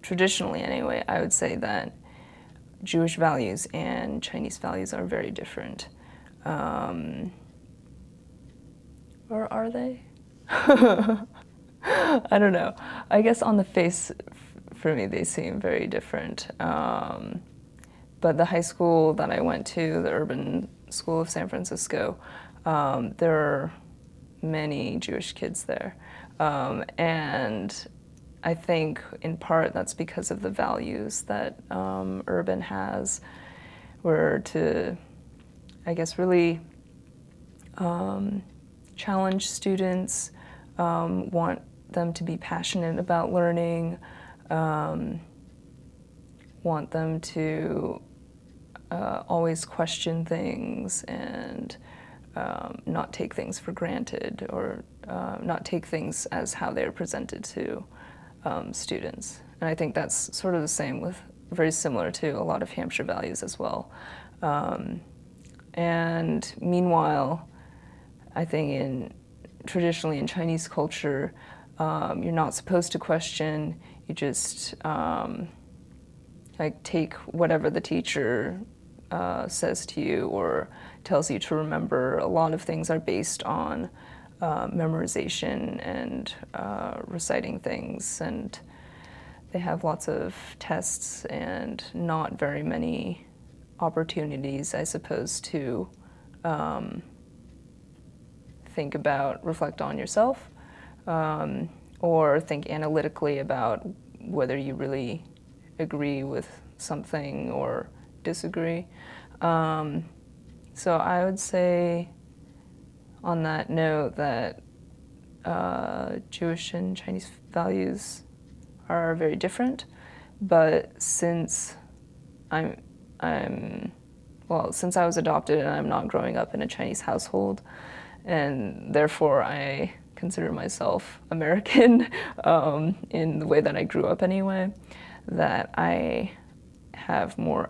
traditionally anyway, I would say that Jewish values and Chinese values are very different. Or are they? I don't know. I guess on the face, for me, they seem very different. But the high school that I went to, the Urban School of San Francisco, there are many Jewish kids there. And I think in part that's because of the values that Urban has, were to, I guess, really challenge students, want them to be passionate about learning, want them to always question things and not take things for granted, or not take things as how they're presented to students. And I think that's sort of the same with, very similar to a lot of Hampshire values as well. And meanwhile, I think traditionally in Chinese culture, you're not supposed to question. You just like take whatever the teacher says to you or tells you to remember. A lot of things are based on memorization and reciting things, and they have lots of tests and not very many opportunities, I suppose, to think about, reflect on yourself, or think analytically about whether you really agree with something or disagree. So I would say on that note that Jewish and Chinese values are very different, but since since I was adopted and I'm not growing up in a Chinese household, and therefore I consider myself American in the way that I grew up anyway, that I have more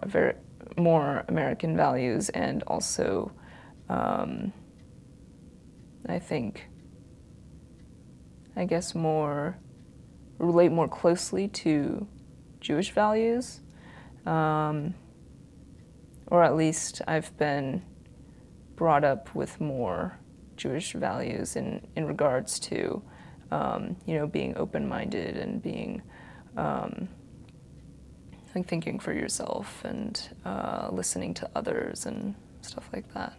American values, and also I guess relate more closely to Jewish values, or at least I've been brought up with more Jewish values in regards to being open-minded and being like thinking for yourself and listening to others and stuff like that.